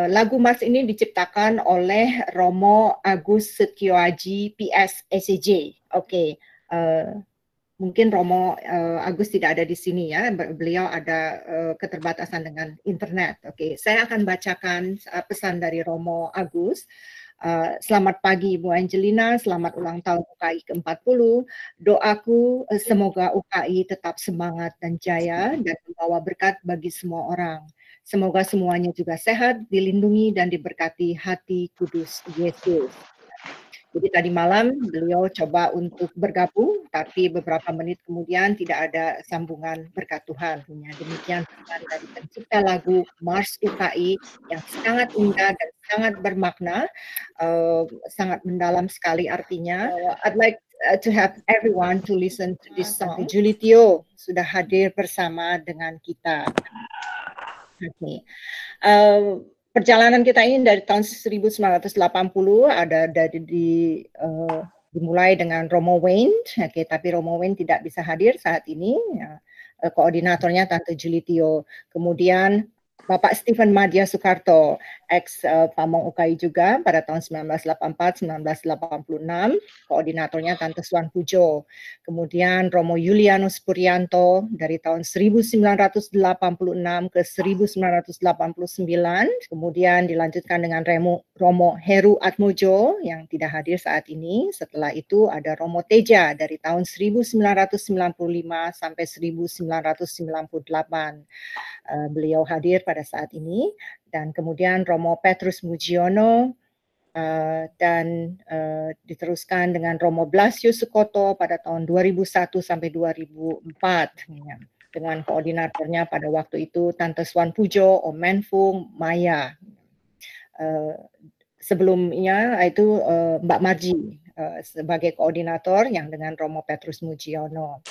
Lagu Mars ini diciptakan oleh Romo Agus Setioaji PS SCJ. Oke, mungkin Romo Agus tidak ada di sini ya, beliau ada keterbatasan dengan internet. Oke, saya akan bacakan pesan dari Romo Agus. Selamat pagi Ibu Angelina, selamat ulang tahun UKI ke-40. Doaku semoga UKI tetap semangat dan jaya dan membawa berkat bagi semua orang. Semoga semuanya juga sehat, dilindungi dan diberkati hati kudus Yesus. Jadi tadi malam beliau coba untuk bergabung, tapi beberapa menit kemudian tidak ada sambungan berkat Tuhan. Demikian pesan dari pencipta lagu Mars UKI yang sangat indah dan sangat bermakna, sangat mendalam sekali artinya. I'd like to have everyone to listen to this song. Julitio sudah hadir bersama dengan kita. Okay. Perjalanan kita ini dari tahun 1980 ada dimulai dengan Romo Wayne, tapi Romo Wayne tidak bisa hadir saat ini. Koordinatornya Tante Julitio. Kemudian Bapak Stephen Madya Soekarto, ex Pamong UKI juga pada tahun 1984-1986, koordinatornya Tante Swan Pujo. Kemudian Romo Julianus Puryanto dari tahun 1986 ke 1989, kemudian dilanjutkan dengan Romo Heru Atmojo yang tidak hadir saat ini. Setelah itu ada Romo Teja dari tahun 1995 sampai 1998. Beliau hadir pada saat ini, dan kemudian Romo Petrus Mujiono, dan diteruskan dengan Romo Blasio Sukoto pada tahun 2001 sampai 2004, dengan koordinatornya pada waktu itu Tante Swan Pujo, Om Menfung, Maya. Sebelumnya itu Mbak Marji sebagai koordinator yang dengan Romo Petrus Mujiono.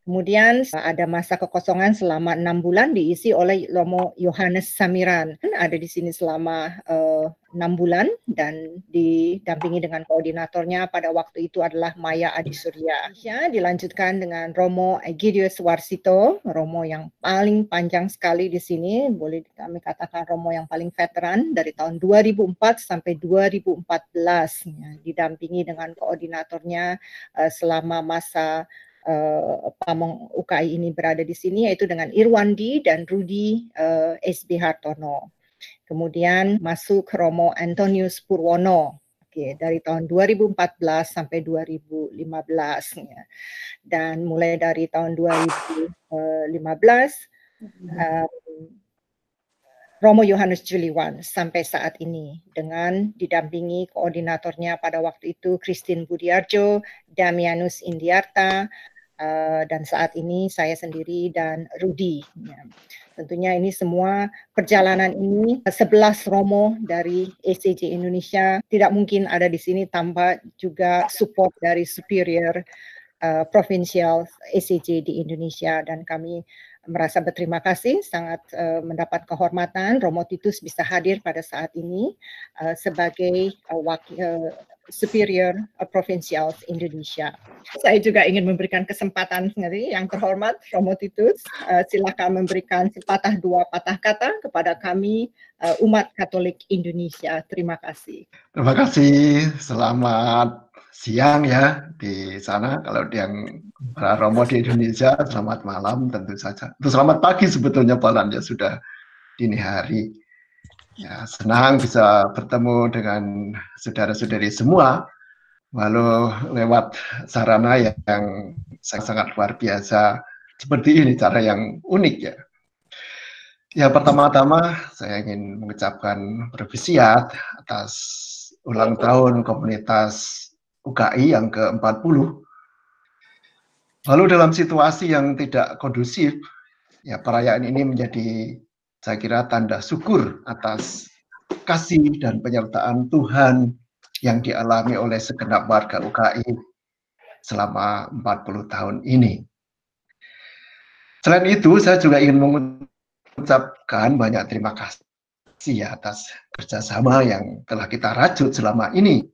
Kemudian ada masa kekosongan selama 6 bulan diisi oleh Romo Yohanes Samiran. Ada di sini selama 6 bulan dan didampingi dengan koordinatornya pada waktu itu adalah Maya Adisurya. Dilanjutkan dengan Romo Egidius Warsito, Romo yang paling panjang sekali di sini, boleh kami katakan Romo yang paling veteran dari tahun 2004 sampai 2014, didampingi dengan koordinatornya selama masa Pamong UKI ini berada di sini, yaitu dengan Irwandi dan Rudi SB Hartono. Kemudian masuk Romo Antonius Purwono, dari tahun 2014 sampai 2015, dan mulai dari tahun 2015 Romo Yohanes Juliwan sampai saat ini dengan didampingi koordinatornya pada waktu itu Christine Budiarjo, Damianus Indiarta, dan saat ini saya sendiri dan Rudi. Tentunya ini semua perjalanan ini 11 Romo dari ECJ Indonesia tidak mungkin ada di sini tanpa juga support dari Superior Provinsial ECJ di Indonesia, dan kami merasa berterima kasih, sangat mendapat kehormatan Romo Titus bisa hadir pada saat ini sebagai wakil Superior Provincial Indonesia. Saya juga ingin memberikan kesempatan sendiri yang terhormat Romo Titus, silakan memberikan sepatah dua patah kata kepada kami umat Katolik Indonesia. Terima kasih. Terima kasih. Selamat siang ya di sana. Kalau yang para Romo di Indonesia, selamat malam tentu saja. Selamat pagi sebetulnya Polan ya, sudah dini hari. Ya, senang bisa bertemu dengan saudara-saudari semua, walau lewat sarana yang sangat luar biasa seperti ini, cara yang unik ya. Ya, pertama-tama saya ingin mengucapkan berpesiat atas ulang tahun komunitas UKI yang ke-40. Lalu dalam situasi yang tidak kondusif, ya perayaan ini menjadi, saya kira, tanda syukur atas kasih dan penyertaan Tuhan yang dialami oleh segenap warga UKI selama 40 tahun ini. Selain itu, saya juga ingin mengucapkan banyak terima kasih atas kerjasama yang telah kita rajut selama ini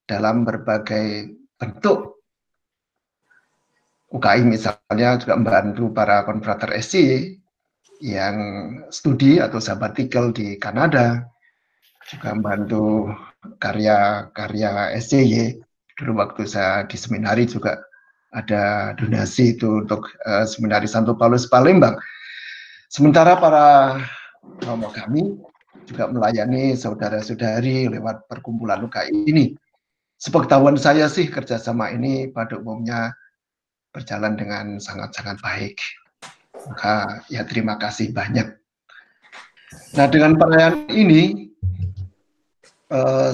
dalam berbagai bentuk. UKI misalnya juga membantu para konfrater SC yang studi atau sabbatical di Kanada, juga membantu karya-karya SCY. Dulu waktu saya di seminari juga ada donasi itu untuk seminari Santo Paulus Palembang. Sementara para romo kami juga melayani saudara-saudari lewat perkumpulan UKI ini. Sepengetahuan saya sih kerjasama ini pada umumnya berjalan dengan sangat-sangat baik. Maka ya terima kasih banyak. Nah, dengan perayaan ini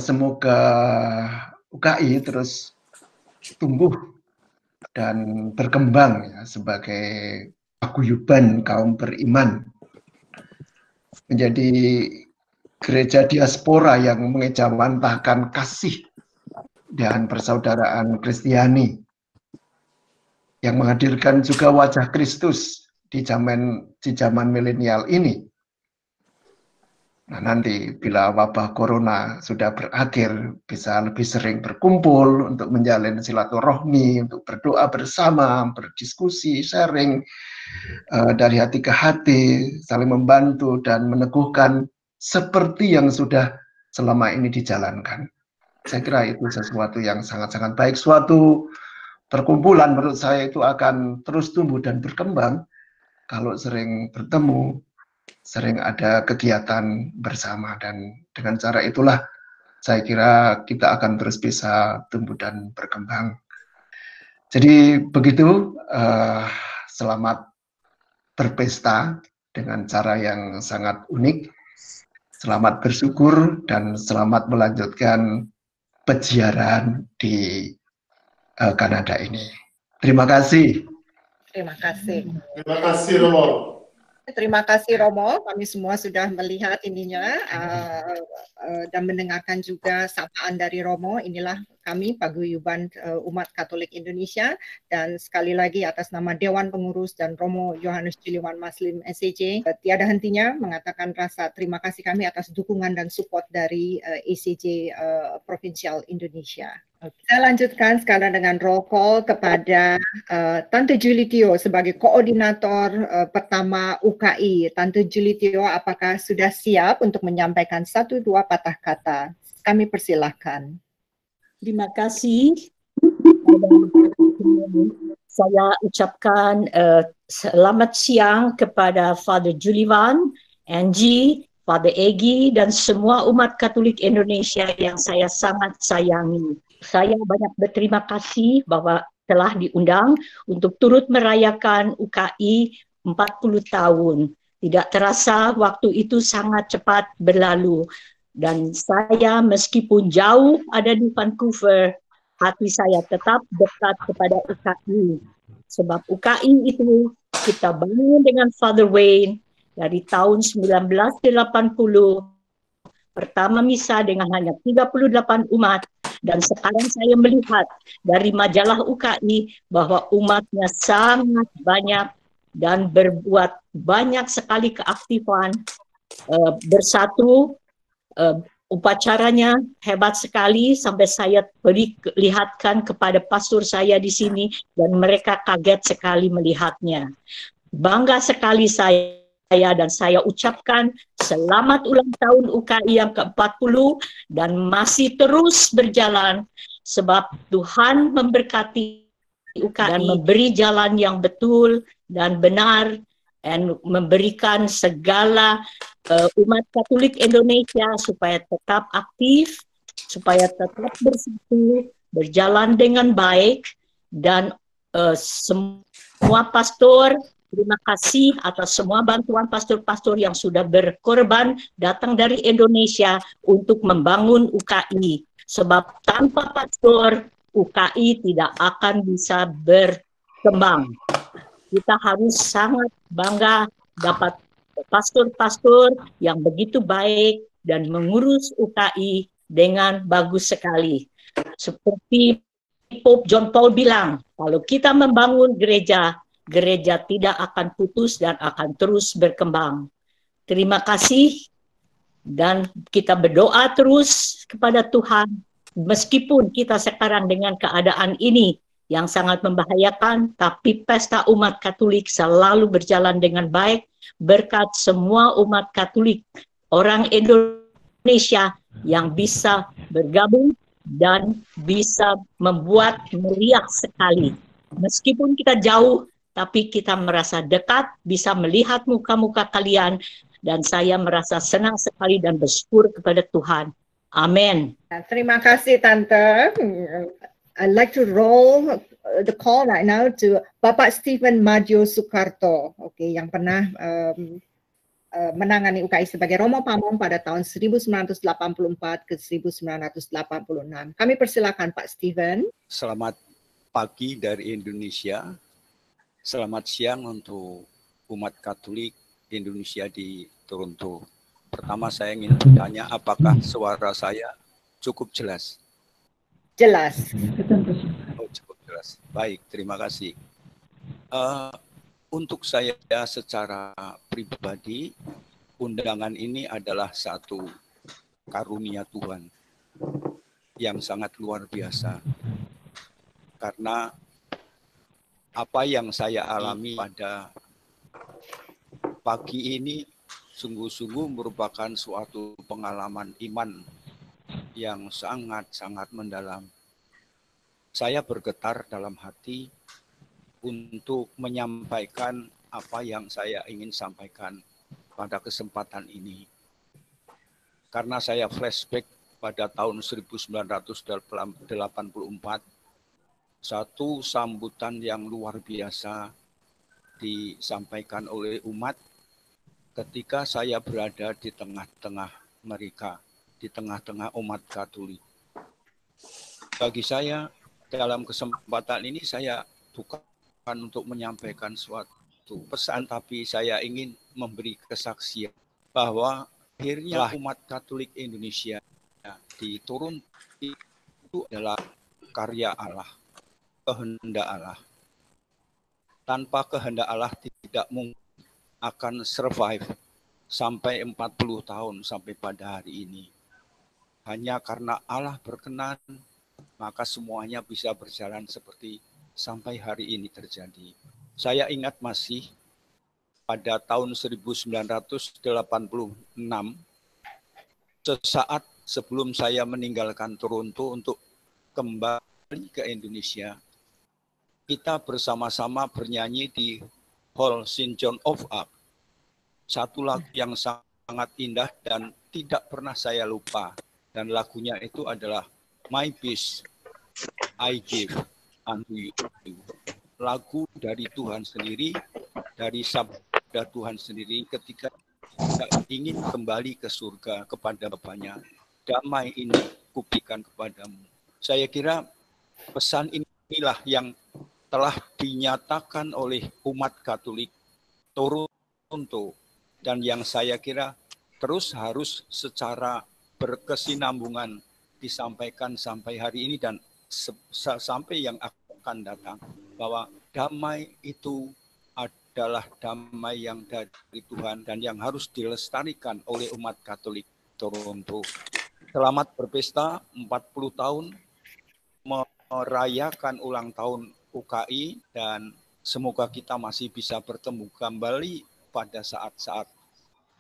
semoga UKI terus tumbuh dan berkembang ya, sebagai paguyuban kaum beriman, menjadi gereja diaspora yang mengejawantahkan kasih dan persaudaraan Kristiani, yang menghadirkan juga wajah Kristus di zaman milenial ini. Nah, nanti bila wabah corona sudah berakhir, bisa lebih sering berkumpul untuk menjalin silaturahmi, untuk berdoa bersama, berdiskusi, sharing dari hati ke hati, saling membantu dan meneguhkan seperti yang sudah selama ini dijalankan. Saya kira itu sesuatu yang sangat-sangat baik. Suatu perkumpulan menurut saya itu akan terus tumbuh dan berkembang kalau sering bertemu, sering ada kegiatan bersama, dan dengan cara itulah saya kira kita akan terus bisa tumbuh dan berkembang. Jadi begitu, selamat berpesta dengan cara yang sangat unik, selamat bersyukur, dan selamat melanjutkan peziarah di Kanada ini. Terima kasih. Terima kasih. Terima kasih, Romo. Terima kasih Romo, kami semua sudah melihat ininya dan mendengarkan juga sapaan dari Romo. Inilah kami Paguyuban Umat Katolik Indonesia, dan sekali lagi atas nama Dewan Pengurus dan Romo Yohanes Juliwan Maslim SCJ, tiada hentinya mengatakan rasa terima kasih kami atas dukungan dan support dari SCJ Provinsial Indonesia. Okay. Saya lanjutkan sekarang dengan roll call kepada Tante Julie Tio sebagai koordinator pertama UKI. Tante Julie Tio, apakah sudah siap untuk menyampaikan 1-2 patah kata? Kami persilahkan. Terima kasih. Saya ucapkan selamat siang kepada Father Juliwan, Angie, Father Egi, dan semua umat Katolik Indonesia yang saya sangat sayangi. Saya banyak berterima kasih bahwa telah diundang untuk turut merayakan UKI 40 tahun. Tidak terasa waktu itu sangat cepat berlalu. Dan saya meskipun jauh ada di Vancouver, hati saya tetap dekat kepada UKI. Sebab UKI itu kita bangun dengan Father Wayne dari tahun 1980. Pertama misa dengan hanya 38 umat. Dan sekarang saya melihat dari majalah UKI bahwa umatnya sangat banyak dan berbuat banyak sekali keaktifan, bersatu, upacaranya hebat sekali sampai saya lihatkan kepada pastor saya di sini dan mereka kaget sekali melihatnya. Bangga sekali saya dan saya ucapkan selamat ulang tahun UKI yang ke-40 dan masih terus berjalan sebab Tuhan memberkati UKI dan memberi jalan yang betul dan benar dan memberikan segala umat Katolik Indonesia supaya tetap aktif, supaya tetap bersatu, berjalan dengan baik, dan semua pastor, terima kasih atas semua bantuan pastor-pastor yang sudah berkorban datang dari Indonesia untuk membangun UKI. Sebab tanpa pastor, UKI tidak akan bisa berkembang. Kita harus sangat bangga dapat pastor-pastor yang begitu baik dan mengurus UKI dengan bagus sekali. Seperti Pope John Paul bilang, kalau kita membangun gereja, gereja tidak akan putus dan akan terus berkembang. Terima kasih, dan kita berdoa terus kepada Tuhan, meskipun kita sekarang dengan keadaan ini yang sangat membahayakan, tapi pesta umat Katolik selalu berjalan dengan baik berkat semua umat Katolik, orang Indonesia yang bisa bergabung dan bisa membuat meriah sekali. Meskipun kita jauh, tapi kita merasa dekat, bisa melihat muka-muka kalian, dan saya merasa senang sekali dan bersyukur kepada Tuhan. Amin. Terima kasih Tante. I'd like to roll the call right now to Bapak Stephen Madio Soekarto, yang pernah menangani UKI sebagai Romo Pamong pada tahun 1984 ke 1986. Kami persilakan Pak Stephen. Selamat pagi dari Indonesia. Selamat siang untuk umat Katolik Indonesia di Toronto. Pertama saya ingin bertanya, apakah suara saya cukup jelas? Jelas. Oh, cukup jelas. Baik, terima kasih. Untuk saya secara pribadi, undangan ini adalah satu karunia Tuhan yang sangat luar biasa. Karena apa yang saya alami pada pagi ini sungguh-sungguh merupakan suatu pengalaman iman yang sangat-sangat mendalam. Saya bergetar dalam hati untuk menyampaikan apa yang saya ingin sampaikan pada kesempatan ini. Karena saya flashback pada tahun 1984, satu sambutan yang luar biasa disampaikan oleh umat ketika saya berada di tengah-tengah mereka, di tengah-tengah umat Katolik. Bagi saya, dalam kesempatan ini saya bukan untuk menyampaikan suatu pesan, tapi saya ingin memberi kesaksian bahwa akhirnya umat Katolik Indonesia di Toronto itu adalah karya Allah, kehendak Allah. Tanpa kehendak Allah tidak mungkin akan survive sampai 40 tahun sampai pada hari ini. Hanya karena Allah berkenan, maka semuanya bisa berjalan seperti sampai hari ini terjadi. Saya ingat masih pada tahun 1986, sesaat sebelum saya meninggalkan Toronto untuk kembali ke Indonesia, kita bersama-sama bernyanyi di Hall St. John of Arc. Satu lagu yang sangat indah dan tidak pernah saya lupa. Dan lagunya itu adalah My Peace I Give Unto You. Lagu dari Tuhan sendiri, dari sabda Tuhan sendiri ketika kita ingin kembali ke surga kepada Bapanya. Damai ini kuberikan kepadamu. Saya kira pesan inilah yang telah dinyatakan oleh umat Katolik Toronto dan yang saya kira terus harus secara berkesinambungan disampaikan sampai hari ini dan sampai yang akan datang, bahwa damai itu adalah damai yang dari Tuhan dan yang harus dilestarikan oleh umat Katolik Toronto. Selamat berpesta 40 tahun merayakan ulang tahun UKI dan semoga kita masih bisa bertemu kembali pada saat-saat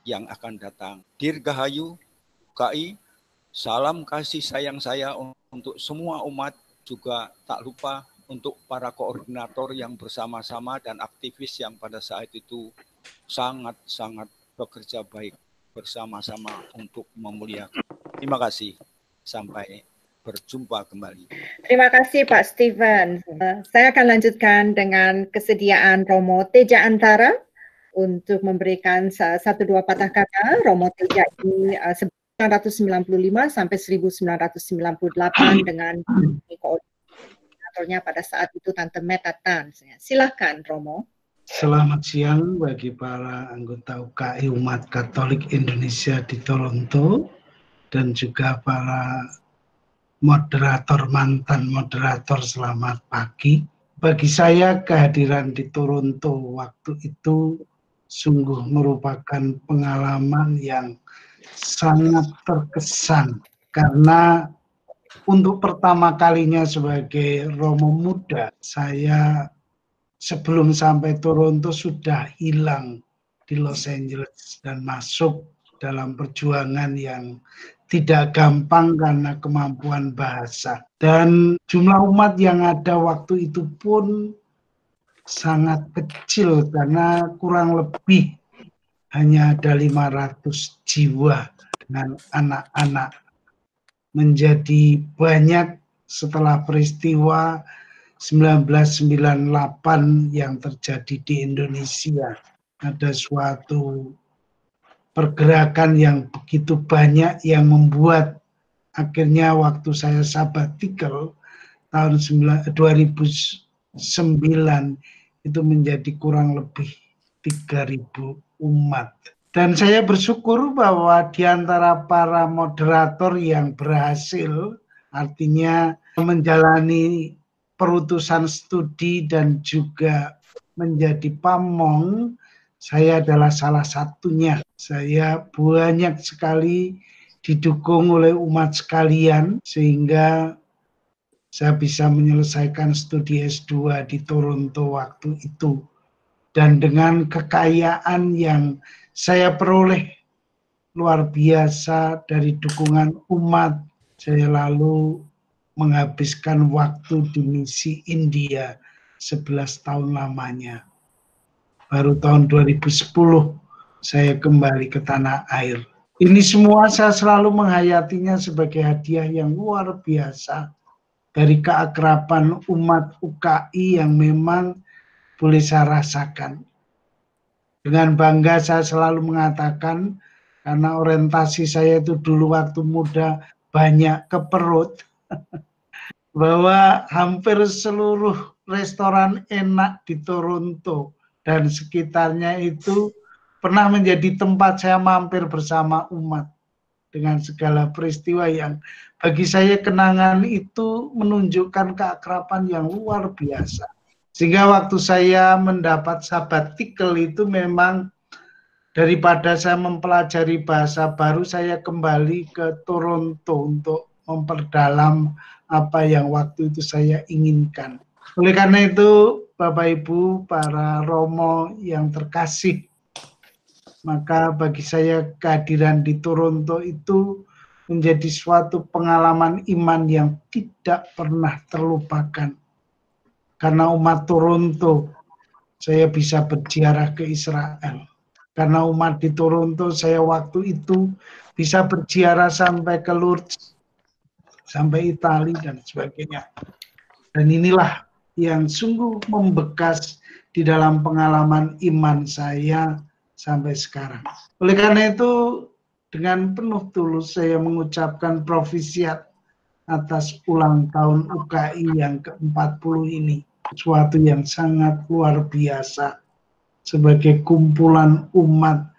yang akan datang. Dirgahayu UKI, salam kasih sayang saya untuk semua umat, juga tak lupa untuk para koordinator yang bersama-sama dan aktivis yang pada saat itu sangat-sangat bekerja baik bersama-sama untuk memuliakan. Terima kasih. Sampai berjumpa kembali. Terima kasih Pak Steven. Saya akan lanjutkan dengan kesediaan Romo Teja Antara untuk memberikan satu dua patah kata. Romo Teja ini 1995 sampai 1998 dengan koordinatornya pada saat itu Tante Meta Tan. Silakan Romo. Selamat siang bagi para anggota UKI Umat Katolik Indonesia di Toronto dan juga para moderator, mantan moderator, selamat pagi. Bagi saya kehadiran di Toronto waktu itu sungguh merupakan pengalaman yang sangat terkesan karena untuk pertama kalinya sebagai Romo muda, saya sebelum sampai Toronto sudah hilang di Los Angeles dan masuk dalam perjuangan yang tidak gampang karena kemampuan bahasa. Dan jumlah umat yang ada waktu itu pun sangat kecil karena kurang lebih hanya ada 500 jiwa dengan anak-anak. Menjadi banyak setelah peristiwa 1998 yang terjadi di Indonesia. Ada suatu pergerakan yang begitu banyak yang membuat akhirnya waktu saya sabbatical tahun 2009 itu menjadi kurang lebih 3.000 umat. Dan saya bersyukur bahwa di antara para moderator yang berhasil, artinya menjalani perutusan studi dan juga menjadi pamong, saya adalah salah satunya. Saya banyak sekali didukung oleh umat sekalian sehingga saya bisa menyelesaikan studi S2 di Toronto waktu itu. Dan dengan kekayaan yang saya peroleh luar biasa dari dukungan umat, saya lalu menghabiskan waktu di misi India 11 tahun lamanya. Baru tahun 2010 saya kembali ke tanah air. Ini semua saya selalu menghayatinya sebagai hadiah yang luar biasa dari keakraban umat UKI yang memang boleh saya rasakan. Dengan bangga saya selalu mengatakan, karena orientasi saya itu dulu waktu muda banyak ke perut, bahwa hampir seluruh restoran enak di Toronto dan sekitarnya itu pernah menjadi tempat saya mampir bersama umat dengan segala peristiwa yang bagi saya kenangan itu menunjukkan keakraban yang luar biasa. Sehingga waktu saya mendapat sabbatical itu memang daripada saya mempelajari bahasa baru, saya kembali ke Toronto untuk memperdalam apa yang waktu itu saya inginkan. Oleh karena itu, Bapak Ibu, para Romo yang terkasih, maka bagi saya kehadiran di Toronto itu menjadi suatu pengalaman iman yang tidak pernah terlupakan. Karena umat Toronto, saya bisa berziarah ke Israel. Karena umat di Toronto, saya waktu itu bisa berziarah sampai ke Lourdes, sampai Italia dan sebagainya. Dan inilah yang sungguh membekas di dalam pengalaman iman saya sampai sekarang. Oleh karena itu, dengan penuh tulus saya mengucapkan profisiat atas ulang tahun UKI yang ke-40 ini. Suatu yang sangat luar biasa sebagai kumpulan umat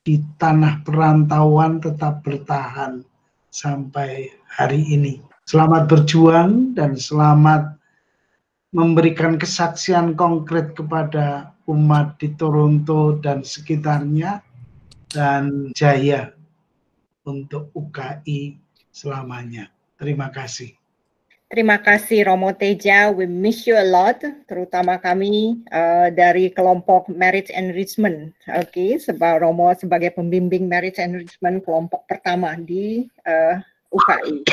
di tanah perantauan tetap bertahan sampai hari ini. Selamat berjuang dan selamat memberikan kesaksian konkret kepada umat di Toronto dan sekitarnya, dan jaya untuk UKI selamanya. Terima kasih. Terima kasih Romo Teja, we miss you a lot, terutama kami dari kelompok Marriage Enrichment. Oke, sebab Romo sebagai pembimbing Marriage Enrichment kelompok pertama di UKI.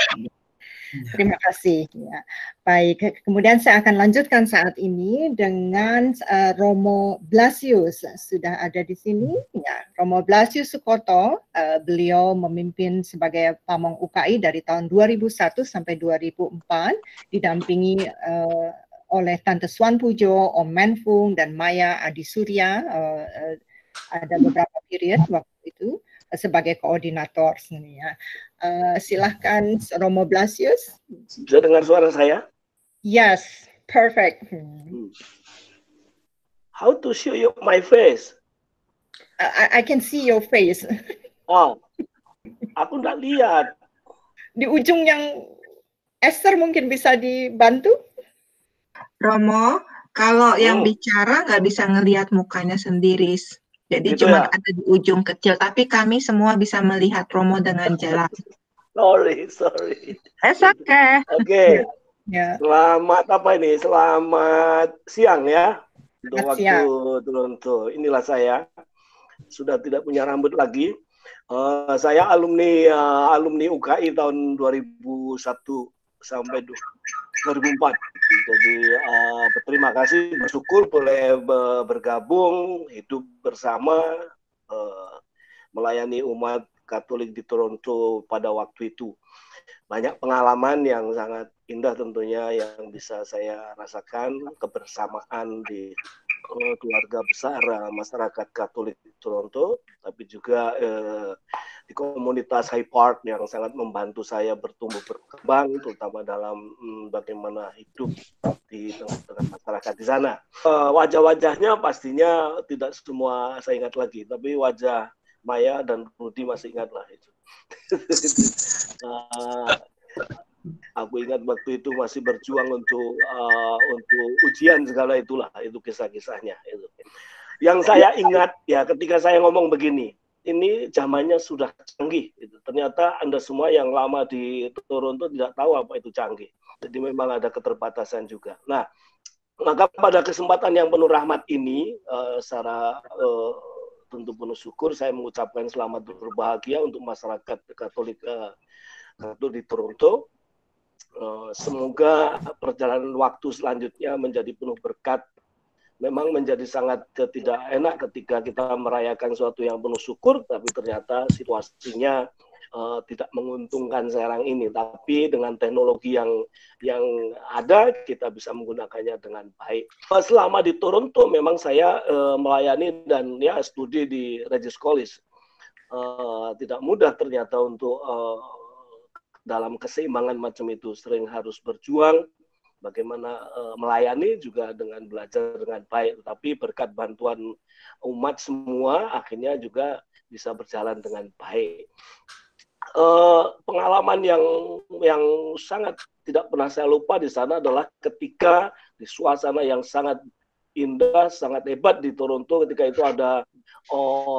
Terima kasih. Ya. Baik, kemudian saya akan lanjutkan saat ini dengan Romo Blasius. Sudah ada di sini. Ya, Romo Blasius Sukoto, beliau memimpin sebagai pamong UKI dari tahun 2001 sampai 2004, didampingi oleh Tante Swan Pujo, Om Menfung, dan Maya Adi Surya. Ada beberapa period waktu itu sebagai koordinator sebenarnya. Silahkan Romo Blasius. Bisa dengar suara saya? Yes, perfect. How to show you my face? I can see your face. Oh, aku nggak lihat. Di ujung yang Esther mungkin bisa dibantu? Romo, kalau yang bicara nggak bisa ngelihat mukanya sendiri. Jadi Gitu cuma ya? ada di ujung kecil, tapi kami semua bisa melihat Romo dengan jelas. Sorry. It's okay. Oke. Ya. Selamat apa ini? Selamat siang ya. Untuk Selamat waktu siang. Toronto. Inilah saya. Sudah tidak punya rambut lagi. Saya alumni UKI tahun 2001 sampai 2004. Jadi berterima kasih, bersyukur boleh bergabung, hidup bersama, melayani umat Katolik di Toronto pada waktu itu. Banyak pengalaman yang sangat indah tentunya yang bisa saya rasakan, kebersamaan di keluarga besar masyarakat Katolik di Toronto, tapi juga di komunitas High Park yang sangat membantu saya bertumbuh berkembang, terutama dalam bagaimana hidup di tengah-tengah masyarakat di sana. Wajah-wajahnya pastinya tidak semua saya ingat lagi, tapi wajah Maya dan Rudi masih ingatlah itu. Aku ingat waktu itu masih berjuang untuk ujian segala itulah, itu kisah-kisahnya. Itu. Yang saya ingat ya ketika saya ngomong begini, ini zamannya sudah canggih. Gitu. Ternyata Anda semua yang lama di Toronto tidak tahu apa itu canggih. Jadi memang ada keterbatasan juga. Nah, maka pada kesempatan yang penuh rahmat ini, secara tentu penuh syukur, saya mengucapkan selamat berbahagia untuk masyarakat Katolik di Toronto. Semoga perjalanan waktu selanjutnya menjadi penuh berkat. Memang menjadi sangat tidak enak ketika kita merayakan sesuatu yang penuh syukur, tapi ternyata situasinya tidak menguntungkan sekarang ini. Tapi dengan teknologi yang ada, kita bisa menggunakannya dengan baik. Selama di Toronto, memang saya melayani dan ya studi di Regis College. Tidak mudah ternyata untuk dalam keseimbangan macam itu, sering harus berjuang. Bagaimana melayani juga dengan belajar dengan baik, tapi berkat bantuan umat semua akhirnya juga bisa berjalan dengan baik. Pengalaman yang sangat tidak pernah saya lupa di sana adalah ketika di suasana yang sangat indah, sangat hebat di Toronto ketika itu ada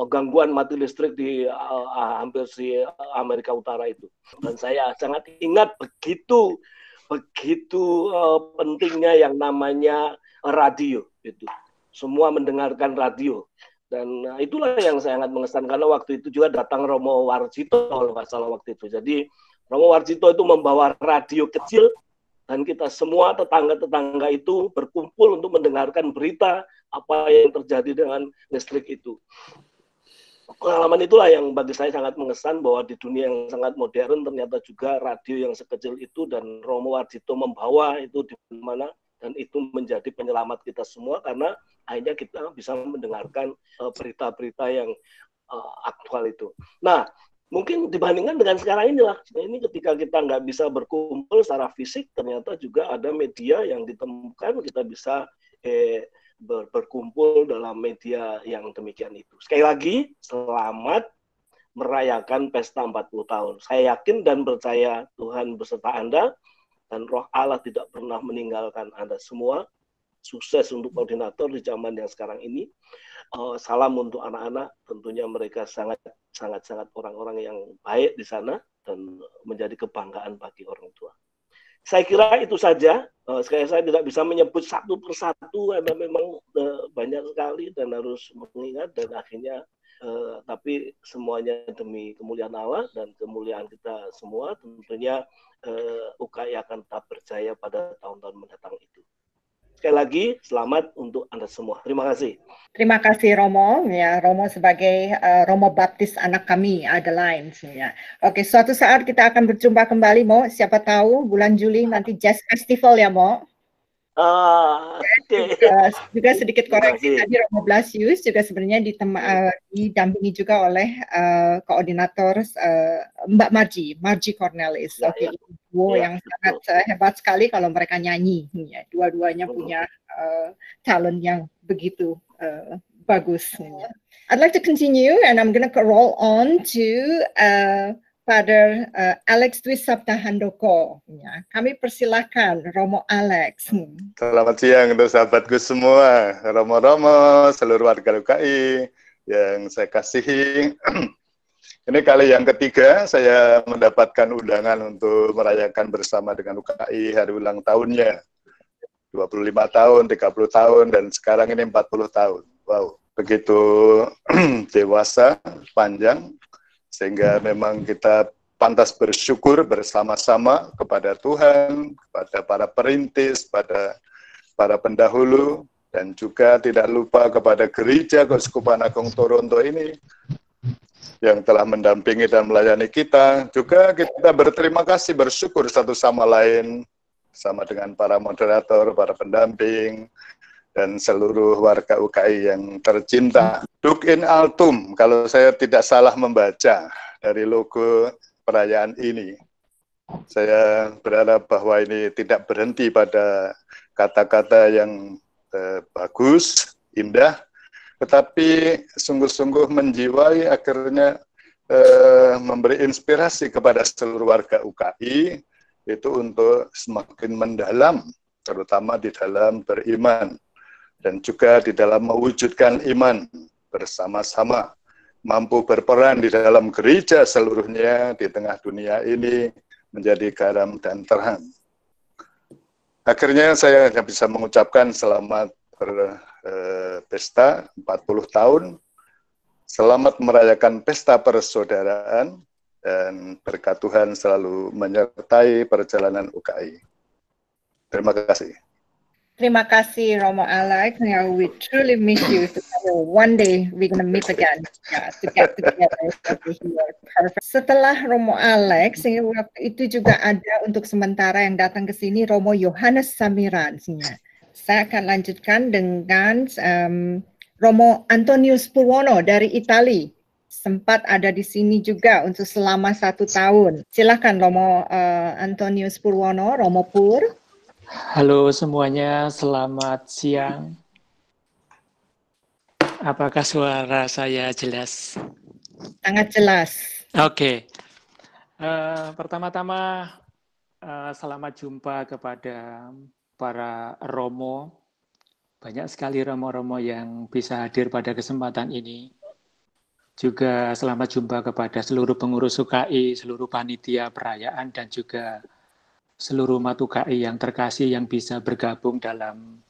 gangguan mati listrik di hampir di Amerika Utara itu. Dan saya sangat ingat begitu pentingnya yang namanya radio itu. Semua mendengarkan radio. Dan itulah yang sangat mengesan karena waktu itu juga datang Romo Warjito kalau nggak salah waktu itu. Jadi Romo Warjito itu membawa radio kecil dan kita semua tetangga-tetangga itu berkumpul untuk mendengarkan berita apa yang terjadi dengan listrik itu. Pengalaman itulah yang bagi saya sangat mengesan bahwa di dunia yang sangat modern ternyata juga radio yang sekecil itu dan Romo Warjito membawa itu di mana dan itu menjadi penyelamat kita semua karena akhirnya kita bisa mendengarkan berita-berita yang aktual itu. Nah, mungkin dibandingkan dengan sekarang inilah, ini ketika kita nggak bisa berkumpul secara fisik ternyata juga ada media yang ditemukan kita bisa berkumpul dalam media yang demikian itu. Sekali lagi, selamat merayakan pesta 40 tahun. Saya yakin dan percaya Tuhan beserta Anda dan Roh Allah tidak pernah meninggalkan Anda semua. Sukses untuk koordinator di zaman yang sekarang ini. Salam untuk anak-anak, tentunya mereka sangat orang-orang yang baik di sana dan menjadi kebanggaan bagi orang tua. Saya kira itu saja. Sekali saya tidak bisa menyebut satu persatu karena memang banyak sekali dan harus mengingat dan akhirnya tapi semuanya demi kemuliaan Allah dan kemuliaan kita semua. Tentunya UKI akan tetap berjaya pada tahun-tahun mendatang itu. Sekali lagi, selamat untuk Anda semua. Terima kasih. Terima kasih Romo, ya Romo sebagai Romo Baptis anak kami Adeline. Ya. Oke, suatu saat kita akan berjumpa kembali, Mo. Siapa tahu bulan Juli nanti Jazz Festival ya, Mo. Juga sedikit koreksi tadi Romo Blasius juga sebenarnya didampingi juga oleh koordinator Mbak Margie Cornelis. Oke, duo yang sangat hebat sekali kalau mereka nyanyi. Ya, dua-duanya punya talent yang begitu bagus. I'd like to continue and I'm going to roll on to Father Alex Dwi Sabta Handoko. Ya, kami persilakan Romo Alex. Selamat siang untuk sahabatku semua, Romo-Romo, seluruh warga UKI yang saya kasihi. Ini kali yang ketiga saya mendapatkan undangan untuk merayakan bersama dengan UKI hari ulang tahunnya. 25 tahun, 30 tahun, dan sekarang ini 40 tahun. Wow, begitu dewasa, panjang, sehingga memang kita pantas bersyukur bersama-sama kepada Tuhan, kepada para perintis, pada para pendahulu, dan juga tidak lupa kepada Gereja Keuskupan Agung Toronto ini yang telah mendampingi dan melayani kita. Juga kita berterima kasih, bersyukur satu sama lain, sama dengan para moderator, para pendamping, dan seluruh warga UKI yang tercinta. Duc in altum, kalau saya tidak salah membaca dari logo perayaan ini. Saya berharap bahwa ini tidak berhenti pada kata-kata yang bagus, indah, tetapi sungguh-sungguh menjiwai, akhirnya memberi inspirasi kepada seluruh warga UKI, itu untuk semakin mendalam, terutama di dalam beriman, dan juga di dalam mewujudkan iman bersama-sama, mampu berperan di dalam gereja seluruhnya di tengah dunia ini menjadi garam dan terang. Akhirnya saya bisa mengucapkan selamat berpesta 40 tahun, selamat merayakan pesta persaudaraan, dan berkat Tuhan selalu menyertai perjalanan UKI. Terima kasih. Terima kasih Romo Alex. We truly miss you. One day we're gonna meet again. To get together. Perfect. Setelah Romo Alex, waktu itu juga ada untuk sementara yang datang ke sini Romo Yohanes Samiran. Saya akan lanjutkan dengan Romo Antonius Purwono dari Italia. Sempat ada di sini juga untuk selama 1 tahun. Silakan Romo Antonius Purwono, Romo Pur. Halo semuanya, selamat siang. Apakah suara saya jelas? Sangat jelas. Oke. Pertama-tama selamat jumpa kepada para Romo. Banyak sekali Romo-Romo yang bisa hadir pada kesempatan ini. Juga selamat jumpa kepada seluruh pengurus UKI, seluruh panitia perayaan, dan juga seluruh umat UKI yang terkasih yang bisa bergabung dalam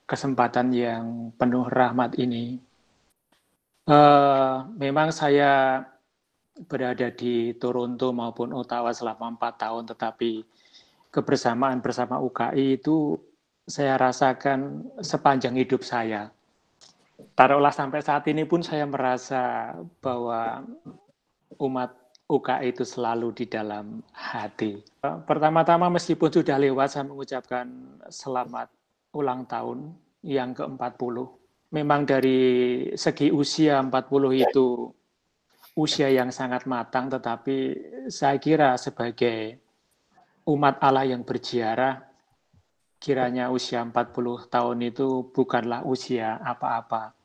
kesempatan yang penuh rahmat ini. Memang saya berada di Toronto maupun Ottawa selama 4 tahun, tetapi kebersamaan bersama UKI itu saya rasakan sepanjang hidup saya. Taruhlah sampai saat ini pun saya merasa bahwa umat UKI itu selalu di dalam hati. Pertama-tama meskipun sudah lewat, saya mengucapkan selamat ulang tahun yang ke-40. Memang dari segi usia 40 itu usia yang sangat matang, tetapi saya kira sebagai umat Allah yang berziarah, kiranya usia 40 tahun itu bukanlah usia apa-apa.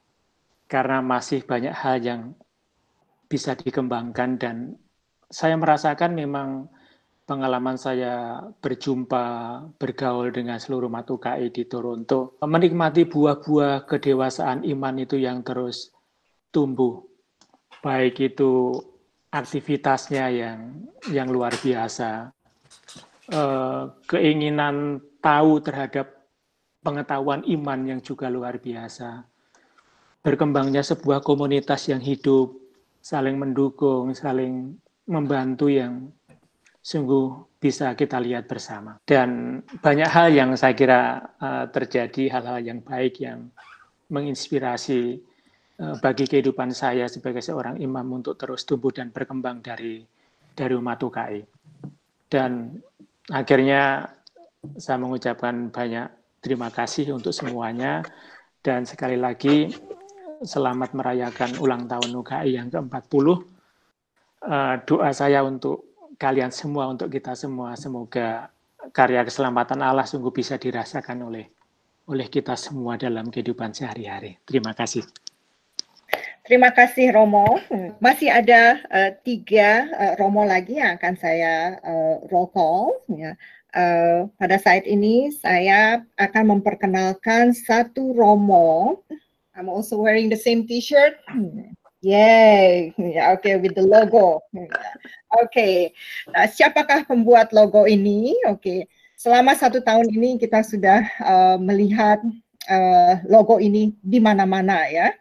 Karena masih banyak hal yang bisa dikembangkan, dan saya merasakan memang pengalaman saya berjumpa, bergaul dengan seluruh umat UKI di Toronto, menikmati buah-buah kedewasaan iman itu yang terus tumbuh. Baik itu aktivitasnya yang luar biasa, keinginan tahu terhadap pengetahuan iman yang juga luar biasa, berkembangnya sebuah komunitas yang hidup, saling mendukung, saling membantu yang sungguh bisa kita lihat bersama. Dan banyak hal yang saya kira terjadi, hal-hal yang baik yang menginspirasi bagi kehidupan saya sebagai seorang imam untuk terus tumbuh dan berkembang dari umat UKI. Dan akhirnya saya mengucapkan banyak terima kasih untuk semuanya, dan sekali lagi selamat merayakan ulang tahun UKI yang ke-40. Doa saya untuk kalian semua, untuk kita semua, semoga karya keselamatan Allah sungguh bisa dirasakan oleh kita semua dalam kehidupan sehari-hari. Terima kasih. Terima kasih Romo. Masih ada 3 Romo lagi yang akan saya roll call. Ya. Pada saat ini saya akan memperkenalkan satu Romo. I'm also wearing the same T-shirt. Yay, okay, with the logo. Okay, nah, siapakah pembuat logo ini? Okay, selama 1 tahun ini kita sudah melihat logo ini di mana-mana ya,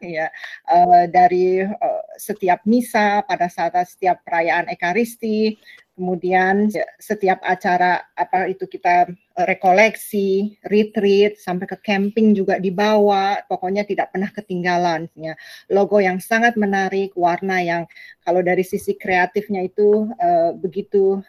dari setiap misa, pada saat setiap perayaan Ekaristi, kemudian setiap acara apa itu kita rekoleksi, retreat, sampai ke camping juga dibawa, pokoknya tidak pernah ketinggalan. Ya. Logo yang sangat menarik, warna yang kalau dari sisi kreatifnya itu begitu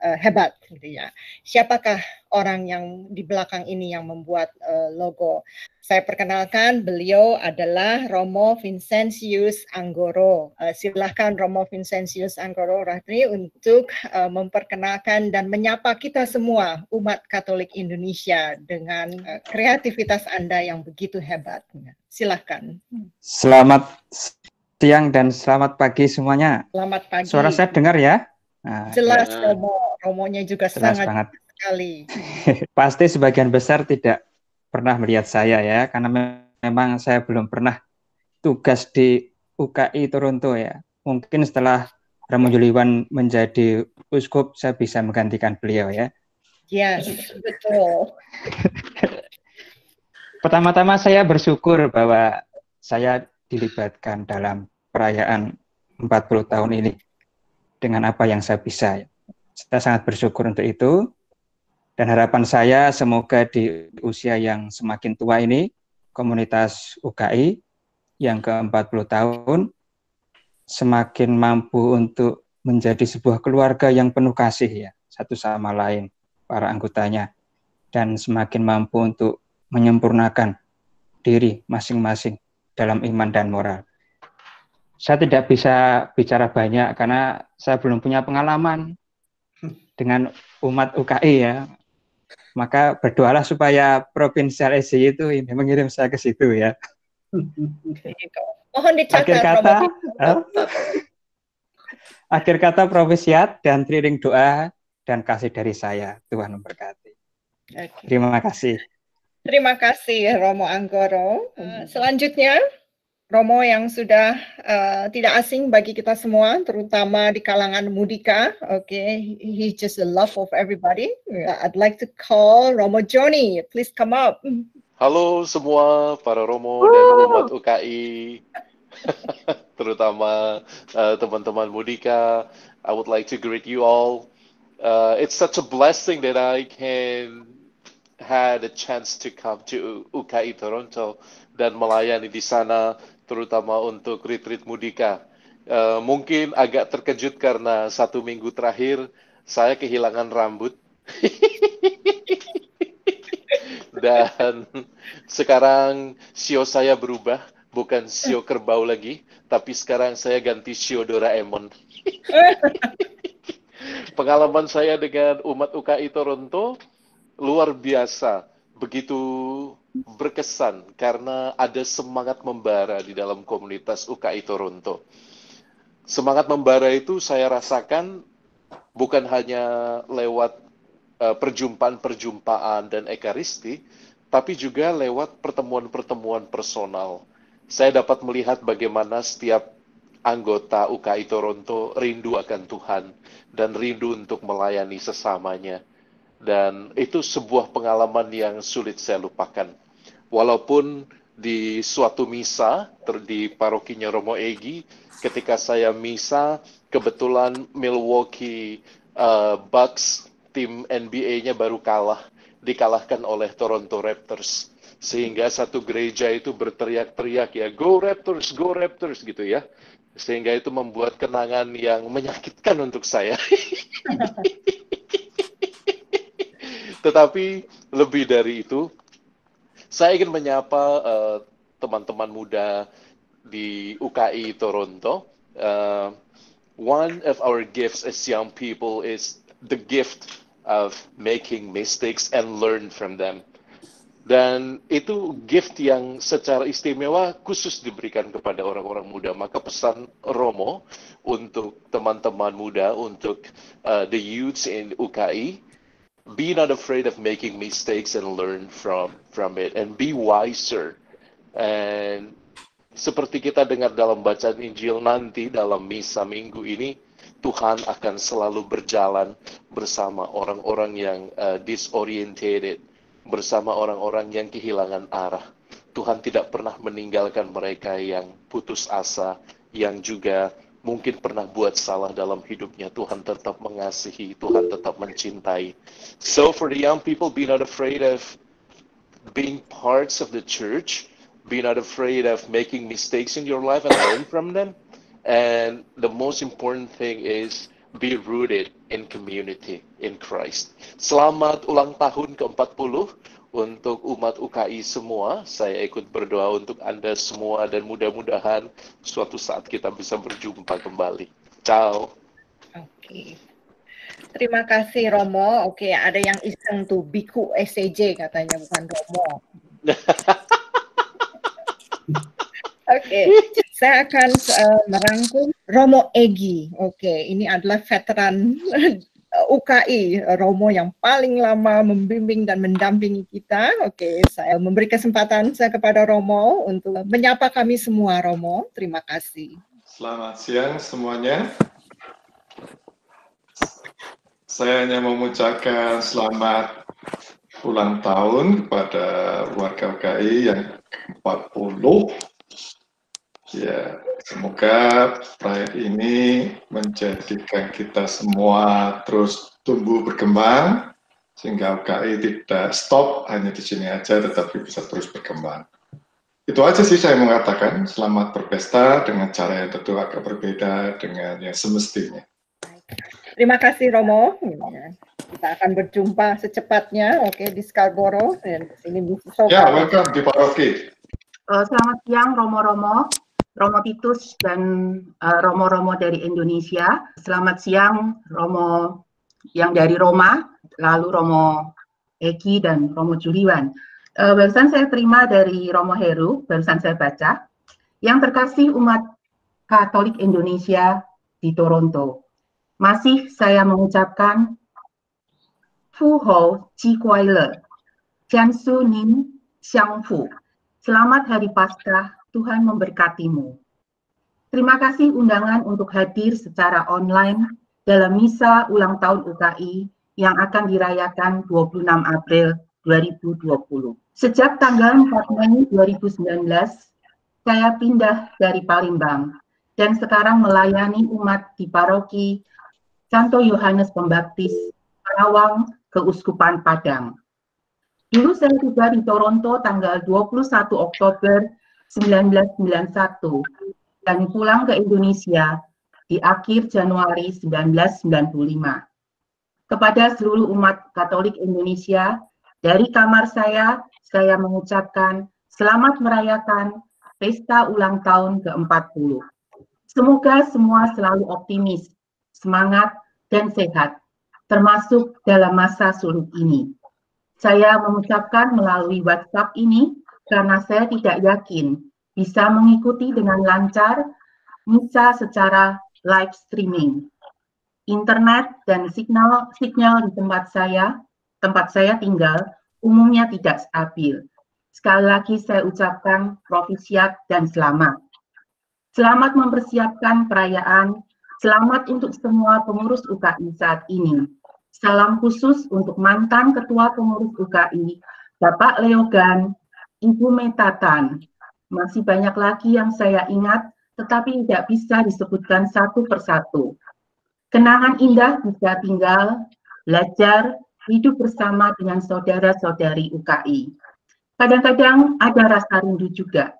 hebat gitu ya. Siapakah orang yang di belakang ini yang membuat logo? Saya perkenalkan, beliau adalah Romo Vincentius Anggoro. Silahkan Romo Vincentius Anggoro Ratri untuk memperkenalkan dan menyapa kita semua umat Katolik Indonesia dengan kreativitas Anda yang begitu hebat. Silahkan. Selamat siang dan selamat pagi semuanya. Selamat pagi. Suara saya dengar ya? Nah, jelas Romonya juga jelas sangat banget sekali. Pasti sebagian besar tidak pernah melihat saya ya, karena memang saya belum pernah tugas di UKI Toronto ya. Mungkin setelah Romo Juliwan menjadi uskup, saya bisa menggantikan beliau ya. Yes, betul. Pertama-tama saya bersyukur bahwa saya dilibatkan dalam perayaan 40 tahun ini dengan apa yang saya bisa. Saya sangat bersyukur untuk itu. Dan harapan saya semoga di usia yang semakin tua ini, komunitas UKI yang ke-40 tahun semakin mampu untuk menjadi sebuah keluarga yang penuh kasih ya, satu sama lain, para anggotanya. Dan semakin mampu untuk menyempurnakan diri masing-masing dalam iman dan moral. Saya tidak bisa bicara banyak karena saya belum punya pengalaman dengan umat UKI ya. Maka berdoalah supaya Provinsial SJ itu mengirim saya ke situ ya. Mohon dicatat. Akhir kata Provisiat dan teriring doa dan kasih dari saya. Tuhan memberkati. Okay. Terima kasih. Terima kasih Romo Anggoro. Selanjutnya Romo yang sudah tidak asing bagi kita semua, terutama di kalangan Mudika. Okay, he's just a love of everybody. I'd like to call Romo Johnny. Please come up. Halo semua para Romo dan umat UKI, terutama teman-teman Mudika. I would like to greet you all. It's such a blessing that I can had a chance to come to UKI Toronto dan melayani di sana, terutama untuk retreat Mudika. Mungkin agak terkejut karena 1 minggu terakhir saya kehilangan rambut. Dan sekarang sio saya berubah, bukan sio kerbau lagi, tapi sekarang saya ganti sio Doraemon. Pengalaman saya dengan umat UKI Toronto luar biasa, begitu berkesan karena ada semangat membara di dalam komunitas UKI Toronto. Semangat membara itu saya rasakan bukan hanya lewat perjumpaan-perjumpaan dan ekaristi, tapi juga lewat pertemuan-pertemuan personal. Saya dapat melihat bagaimana setiap anggota UKI Toronto rindu akan Tuhan dan rindu untuk melayani sesamanya. Dan itu sebuah pengalaman yang sulit saya lupakan. Walaupun di suatu misa di parokinya Romo Egi. Ketika saya misa, kebetulan Milwaukee Bucks, tim NBA-nya baru dikalahkan oleh Toronto Raptors. Sehingga satu gereja itu berteriak-teriak ya, go Raptors gitu ya. Sehingga itu membuat kenangan yang menyakitkan untuk saya. Tetapi lebih dari itu, saya ingin menyapa teman-teman muda di UKI Toronto. One of our gifts as young people is the gift of making mistakes and learn from them. Dan itu gift yang secara istimewa khusus diberikan kepada orang-orang muda. Maka pesan Romo untuk teman-teman muda, untuk the youths in UKI, be not afraid of making mistakes and learn from it, and be wiser. And seperti kita dengar dalam bacaan Injil nanti dalam misa minggu ini, Tuhan akan selalu berjalan bersama orang-orang yang disorientated, bersama orang-orang yang kehilangan arah. Tuhan tidak pernah meninggalkan mereka yang putus asa, yang juga mungkin pernah buat salah dalam hidupnya. Tuhan tetap mengasihi, Tuhan tetap mencintai. So for the young people, be not afraid of being parts of the church. Be not afraid of making mistakes in your life and learn from them. And the most important thing is be rooted in community, in Christ. Selamat ulang tahun ke-40 untuk umat UKI semua. Saya ikut berdoa untuk Anda semua dan mudah-mudahan suatu saat kita bisa berjumpa kembali. Ciao. Oke. Terima kasih Romo. Oke, ada yang iseng tuh Biku SCJ katanya, bukan Romo. Oke, saya akan merangkum Romo Egi. Oke, ini adalah veteran UKI, Romo yang paling lama membimbing dan mendampingi kita. Oke, saya memberi kesempatan kepada Romo untuk menyapa kami semua. Romo, terima kasih. Selamat siang semuanya. Saya hanya mengucapkan selamat ulang tahun kepada warga UKI yang 40. Ya, semoga proyek ini menjadikan kita semua terus tumbuh berkembang, sehingga UKI tidak stop hanya di sini aja, tetapi bisa terus berkembang. Itu aja sih saya mengatakan, selamat berpesta dengan cara yang tentu agak berbeda dengan yang semestinya. Terima kasih Romo. Kita akan berjumpa secepatnya, oke, di Scarborough dan ini ya, welcome di paroki. Selamat siang Romo-Romo. Romo Titus dan Romo-Romo dari Indonesia. Selamat siang Romo yang dari Roma, lalu Romo Egi dan Romo Juliwan. Barusan saya terima dari Romo Heru, barusan saya baca. Yang terkasih umat Katolik Indonesia di Toronto. Masih saya mengucapkan Fu Ho Ji Kuai Le, Jian Su Nin Xiang Fu. Selamat Hari Paskah. Tuhan memberkatimu. Terima kasih undangan untuk hadir secara online dalam misa ulang tahun UKI yang akan dirayakan 26 April 2020. Sejak tanggal 4 Mei 2019, saya pindah dari Palembang dan sekarang melayani umat di paroki Santo Yohanes Pembaptis, Karawang, Keuskupan Padang. Dulu saya tiba di Toronto tanggal 21 Oktober 1991 dan pulang ke Indonesia di akhir Januari 1995. Kepada seluruh umat Katolik Indonesia, dari kamar saya mengucapkan selamat merayakan pesta ulang tahun ke-40. Semoga semua selalu optimis, semangat, dan sehat, termasuk dalam masa sulit ini. Saya mengucapkan melalui WhatsApp ini karena saya tidak yakin bisa mengikuti dengan lancar misa secara live streaming. Internet dan signal di tempat saya tinggal umumnya tidak stabil. Sekali lagi saya ucapkan profisiat dan selamat. Selamat mempersiapkan perayaan, selamat untuk semua pengurus UKI saat ini. Salam khusus untuk mantan Ketua Pengurus UKI, Bapak Leogan, Ibu Metatan, Masih banyak lagi yang saya ingat, tetapi tidak bisa disebutkan satu persatu. Kenangan indah bisa tinggal, belajar, hidup bersama dengan saudara-saudari UKI. Kadang-kadang ada rasa rindu juga.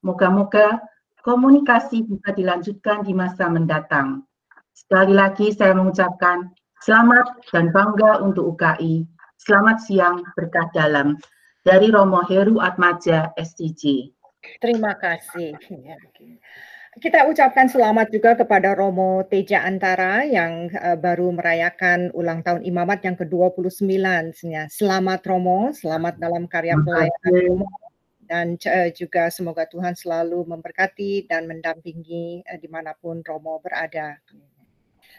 Moga-moga komunikasi bisa dilanjutkan di masa mendatang. Sekali lagi saya mengucapkan selamat dan bangga untuk UKI. Selamat siang, berkah dalam. Dari Romo Heru Atmaja, STJ. Terima kasih. Kita ucapkan selamat juga kepada Romo Teja Antara yang baru merayakan ulang tahun Imamat yang ke-29. Selamat Romo, selamat dalam karya pelayanan Romo. Dan juga semoga Tuhan selalu memberkati dan mendampingi dimanapun Romo berada.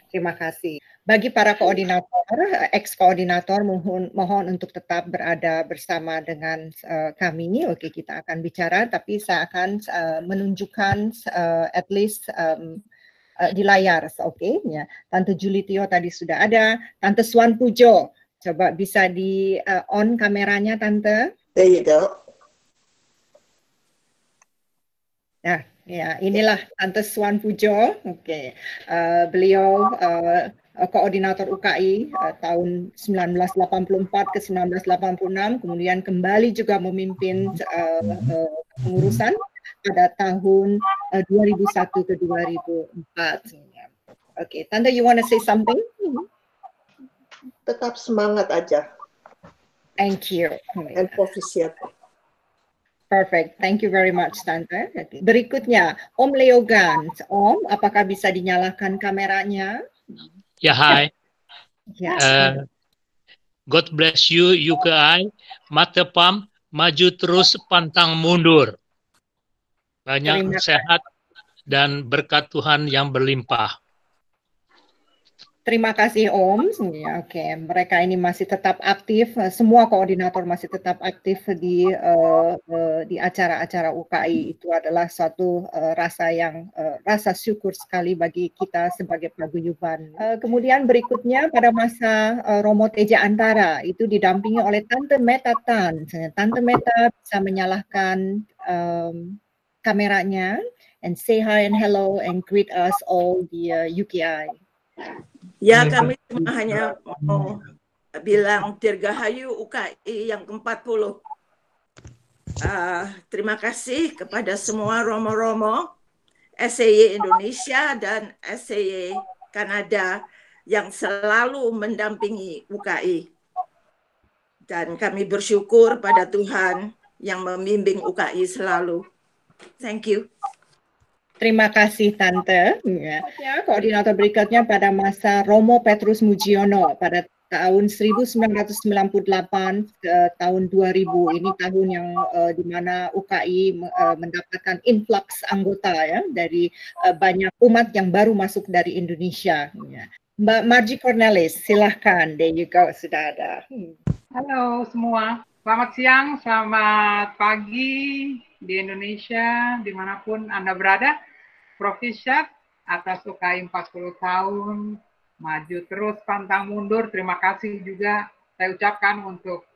Terima kasih. Bagi para koordinator, ex-koordinator mohon untuk tetap berada bersama dengan kami. Oke, kita akan bicara, tapi saya akan menunjukkan at least di layar. Oke, ya. Tante Julitio tadi sudah ada. Tante Swan Pujo, coba bisa di on kameranya, Tante. There you go. Nah, ya, inilah Tante Swan Pujo. Oke, beliau koordinator UKI tahun 1984 ke 1986, kemudian kembali juga memimpin pengurusan pada tahun 2001 ke 2004. Oke, Tante, you want to say something? Tetap semangat aja. Thank you. And proficiat. Perfect, thank you very much, Tante. Berikutnya, Om Leogan. Om, apakah bisa dinyalakan kameranya? Ya, hai. Yes. God bless you, UKI. Matepam, maju terus, pantang mundur. Banyak sehat dan berkat Tuhan yang berlimpah. Terima kasih Om. Ya, oke, mereka ini masih tetap aktif. Semua koordinator masih tetap aktif di acara-acara UKI. Itu adalah suatu rasa syukur sekali bagi kita sebagai paguyuban. Kemudian berikutnya pada masa Romo Teja Antara itu didampingi oleh Tante Meta Tan. Tante Meta bisa menyalakan kameranya and say hi and hello and greet us all di UKI. Ya, kami cuma hanya mau bilang Dirgahayu UKI yang ke-40. Terima kasih kepada semua Romo-Romo, SCY Indonesia dan SCY Kanada yang selalu mendampingi UKI. Dan kami bersyukur pada Tuhan yang membimbing UKI selalu. Thank you. Terima kasih Tante. Ya, koordinator berikutnya pada masa Romo Petrus Mujiono pada tahun 1998 ke tahun 2000. Ini tahun yang di mana UKI mendapatkan influx anggota ya dari banyak umat yang baru masuk dari Indonesia. Ya. Mbak Margie Cornelis, silahkan. There you go, sudah ada. Halo semua, selamat siang, selamat pagi di Indonesia, dimanapun Anda berada. Proficiat atas UKI 40 tahun, maju terus, pantang mundur. Terima kasih juga saya ucapkan untuk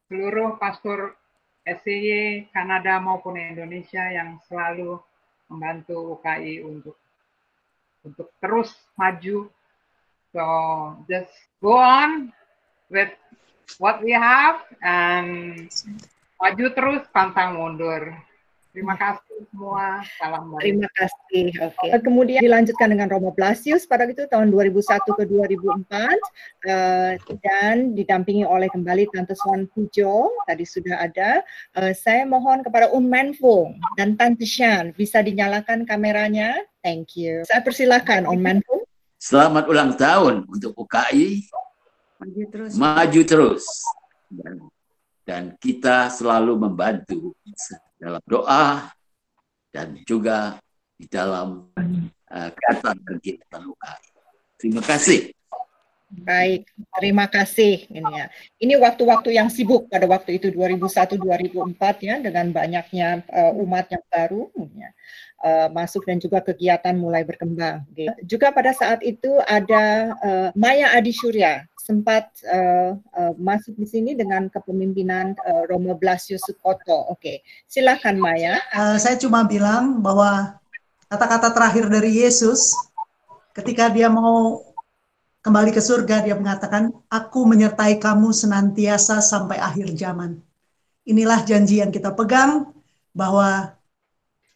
seluruh pastor SCY Kanada maupun Indonesia yang selalu membantu UKI untuk terus maju. So just go on with what we have and maju terus, pantang mundur. Terima kasih semua. Salam baik. Terima kasih. Oke. Kemudian dilanjutkan dengan Romo Blasius pada itu tahun 2001 ke 2004 dan didampingi oleh kembali Tante Swan Pujo. Tadi sudah ada. Saya mohon kepada Menfung dan Tante Shan bisa dinyalakan kameranya. Thank you. Saya persilakan Menfung. Selamat ulang tahun untuk UKI. Maju terus. Maju terus. Dan kita selalu membantu dalam doa dan juga di dalam kegiatan UKI. Terima kasih. Baik, terima kasih. Ini waktu-waktu yang sibuk pada waktu itu 2001-2004 ya dengan banyaknya umat yang baru. Ya. masuk dan juga kegiatan mulai berkembang. Juga pada saat itu ada Maya Adisurya sempat masuk di sini dengan kepemimpinan Romo Blasio Sukoto. Oke, silakan Maya. Saya cuma bilang bahwa kata-kata terakhir dari Yesus ketika dia mau kembali ke surga, dia mengatakan, "Aku menyertai kamu senantiasa sampai akhir zaman." Inilah janji yang kita pegang, bahwa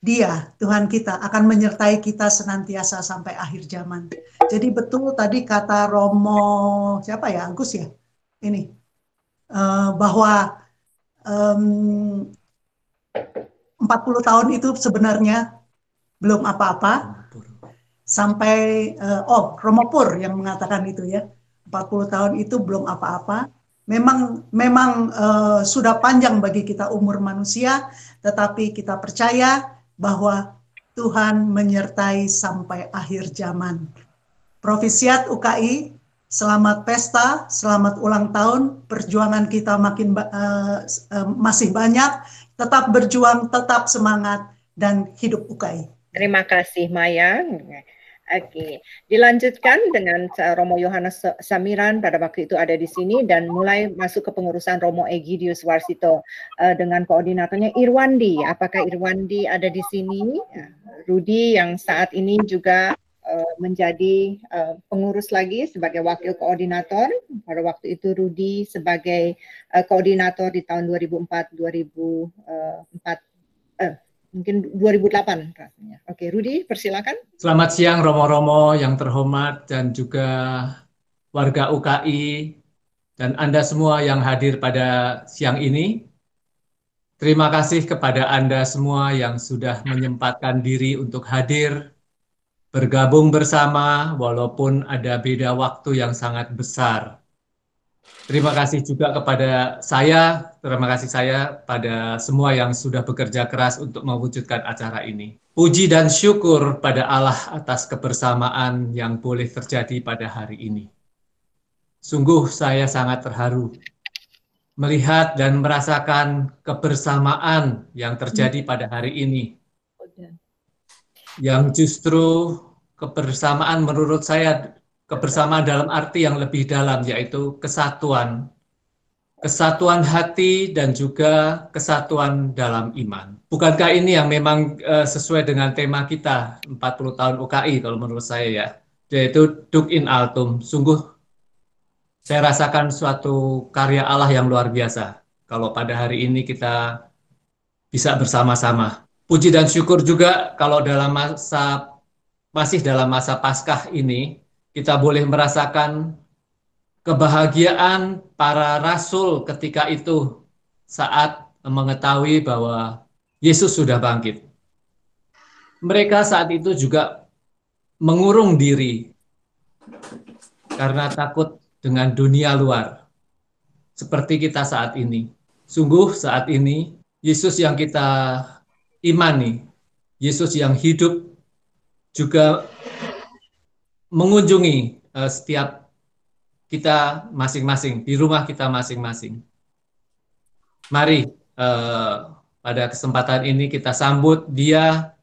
Dia, Tuhan kita, akan menyertai kita senantiasa sampai akhir zaman. Jadi betul tadi kata Romo, siapa ya, Agus ya? Ini, bahwa 40 tahun itu sebenarnya belum apa-apa, sampai, Romo Pur yang mengatakan itu ya, 40 tahun itu belum apa-apa. Memang sudah panjang bagi kita umur manusia, tetapi kita percaya bahwa Tuhan menyertai sampai akhir zaman. Profisiat UKI, selamat pesta, selamat ulang tahun, perjuangan kita masih banyak, tetap berjuang, tetap semangat, dan hidup UKI. Terima kasih Maya. Oke, dilanjutkan dengan Romo Yohanes Samiran, pada waktu itu ada di sini, dan mulai masuk ke pengurusan Romo Egidius Warsito dengan koordinatornya Irwandi. Apakah Irwandi ada di sini? Rudi yang saat ini juga menjadi pengurus lagi sebagai wakil koordinator. Pada waktu itu Rudi sebagai koordinator di tahun 2008 rasanya. Oke, Rudi, persilakan. Selamat siang Romo-Romo yang terhormat dan juga warga UKI dan Anda semua yang hadir pada siang ini. Terima kasih kepada Anda semua yang sudah menyempatkan diri untuk hadir, bergabung bersama walaupun ada beda waktu yang sangat besar. Terima kasih juga kepada terima kasih saya pada semua yang sudah bekerja keras untuk mewujudkan acara ini. Puji dan syukur pada Allah atas kebersamaan yang boleh terjadi pada hari ini. Sungguh saya sangat terharu melihat dan merasakan kebersamaan yang terjadi pada hari ini. Yang justru kebersamaan menurut saya, kebersamaan dalam arti yang lebih dalam, yaitu kesatuan. Kesatuan hati dan juga kesatuan dalam iman. Bukankah ini yang memang sesuai dengan tema kita 40 tahun UKI kalau menurut saya ya, yaitu Duc in Altum. Sungguh saya rasakan suatu karya Allah yang luar biasa kalau pada hari ini kita bisa bersama-sama. Puji dan syukur juga kalau masih dalam masa Paskah ini, kita boleh merasakan kebahagiaan para rasul ketika itu saat mengetahui bahwa Yesus sudah bangkit. Mereka saat itu juga mengurung diri karena takut dengan dunia luar. Seperti kita saat ini. Sungguh saat ini Yesus yang kita imani, Yesus yang hidup juga mengunjungi setiap kita masing-masing, di rumah kita masing-masing. Mari pada kesempatan ini kita sambut Dia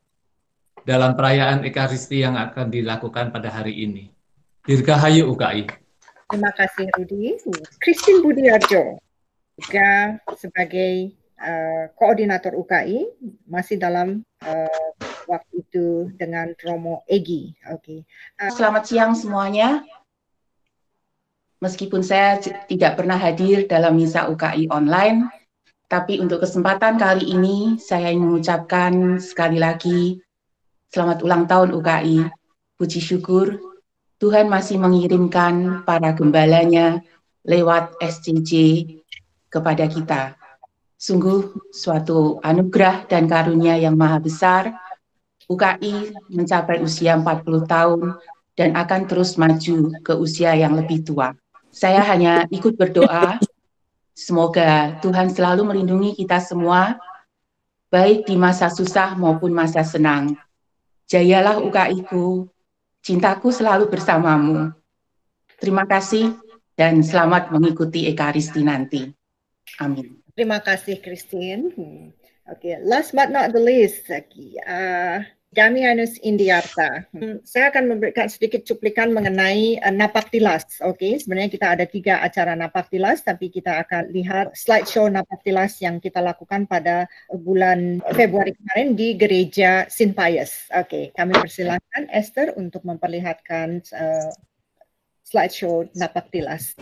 dalam perayaan Ekaristi yang akan dilakukan pada hari ini. Dirgahayu UKI. Terima kasih Rudi. Christine Budiarjo juga sebagai koordinator UKI masih dalam waktu itu dengan Romo Egi. Oke. Selamat siang semuanya. Meskipun saya tidak pernah hadir dalam misa UKI online, tapi untuk kesempatan kali ini saya ingin mengucapkan sekali lagi selamat ulang tahun UKI. Puji syukur Tuhan masih mengirimkan para gembalanya lewat SCJ kepada kita. Sungguh suatu anugerah dan karunia yang maha besar. UKI mencapai usia 40 tahun dan akan terus maju ke usia yang lebih tua. Saya hanya ikut berdoa, semoga Tuhan selalu melindungi kita semua, baik di masa susah maupun masa senang. Jayalah UKI-ku, cintaku selalu bersamamu. Terima kasih dan selamat mengikuti Ekaristi nanti. Amin. Terima kasih Christine. Oke, last but not the least, Damianus Indiarta. Saya akan memberikan sedikit cuplikan mengenai Napaktilas. Oke, sebenarnya kita ada 3 acara Napaktilas, tapi kita akan lihat slideshow Napaktilas yang kita lakukan pada bulan Februari kemarin di Gereja St. Pius. Oke, kami persilakan Esther untuk memperlihatkan slideshow Napaktilas.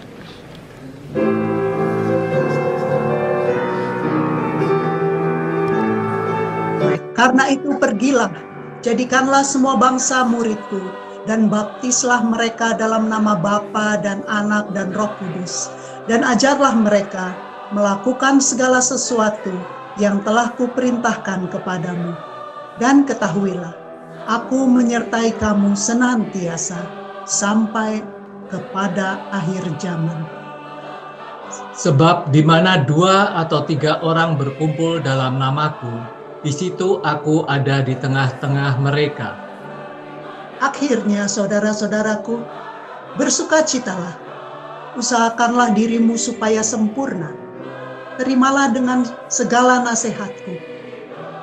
Karena itu pergilah, jadikanlah semua bangsa muridku, dan baptislah mereka dalam nama Bapa dan Anak dan Roh Kudus, dan ajarlah mereka melakukan segala sesuatu yang telah kuperintahkan kepadamu. Dan ketahuilah, aku menyertai kamu senantiasa sampai kepada akhir zaman. Sebab di mana 2 atau 3 orang berkumpul dalam namaku, di situ aku ada di tengah-tengah mereka. Akhirnya, saudara-saudaraku, bersukacitalah, usahakanlah dirimu supaya sempurna. Terimalah dengan segala nasihatku.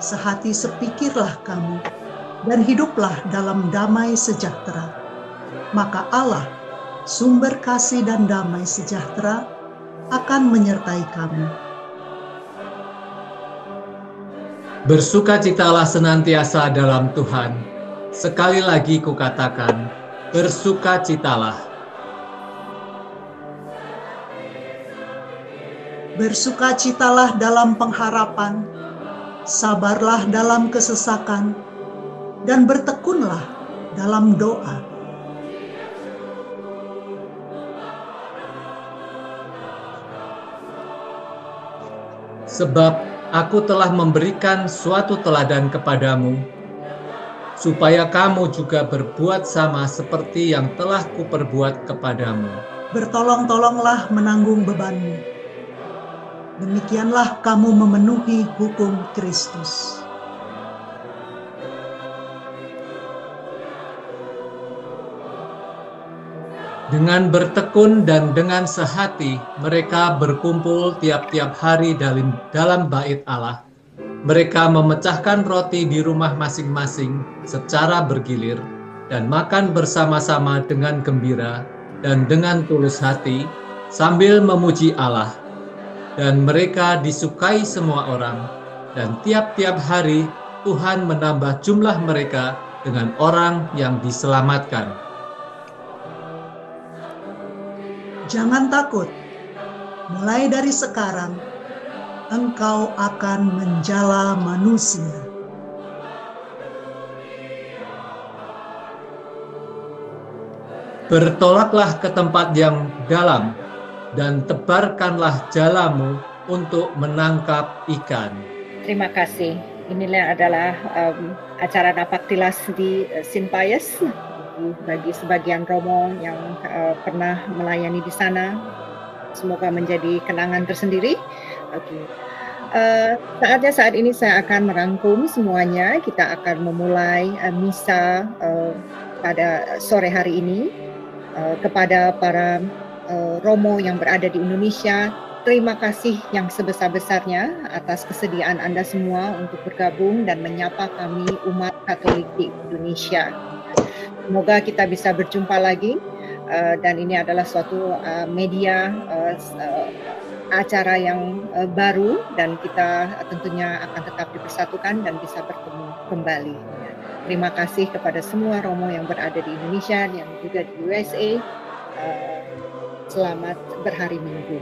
Sehati sepikirlah kamu, dan hiduplah dalam damai sejahtera. Maka Allah, sumber kasih dan damai sejahtera, akan menyertai kamu. Bersukacitalah senantiasa dalam Tuhan. Sekali lagi kukatakan, bersukacitalah. Bersukacitalah dalam pengharapan, sabarlah dalam kesesakan, dan bertekunlah dalam doa. Sebab aku telah memberikan suatu teladan kepadamu, supaya kamu juga berbuat sama seperti yang telah kuperbuat kepadamu. Bertolong-tolonglah menanggung bebanmu. Demikianlah kamu memenuhi hukum Kristus. Dengan bertekun dan dengan sehati, mereka berkumpul tiap-tiap hari dalam bait Allah. Mereka memecahkan roti di rumah masing-masing secara bergilir dan makan bersama-sama dengan gembira dan dengan tulus hati sambil memuji Allah. Dan mereka disukai semua orang, dan tiap-tiap hari Tuhan menambah jumlah mereka dengan orang yang diselamatkan. Jangan takut, mulai dari sekarang, engkau akan menjala manusia. Bertolaklah ke tempat yang dalam, dan tebarkanlah jalamu untuk menangkap ikan. Terima kasih. Inilah adalah acara Napaktilas di St. Pius. Bagi sebagian Romo yang pernah melayani di sana, semoga menjadi kenangan tersendiri. Oke. Saatnya saat ini saya akan merangkum semuanya. Kita akan memulai misa pada sore hari ini. Kepada para Romo yang berada di Indonesia, terima kasih yang sebesar-besarnya atas kesediaan Anda semua untuk bergabung dan menyapa kami umat Katolik di Indonesia. Semoga kita bisa berjumpa lagi, dan ini adalah suatu media acara yang baru, dan kita tentunya akan tetap dipersatukan dan bisa bertemu kembali. Terima kasih kepada semua Romo yang berada di Indonesia dan juga di USA. Selamat berhari Minggu.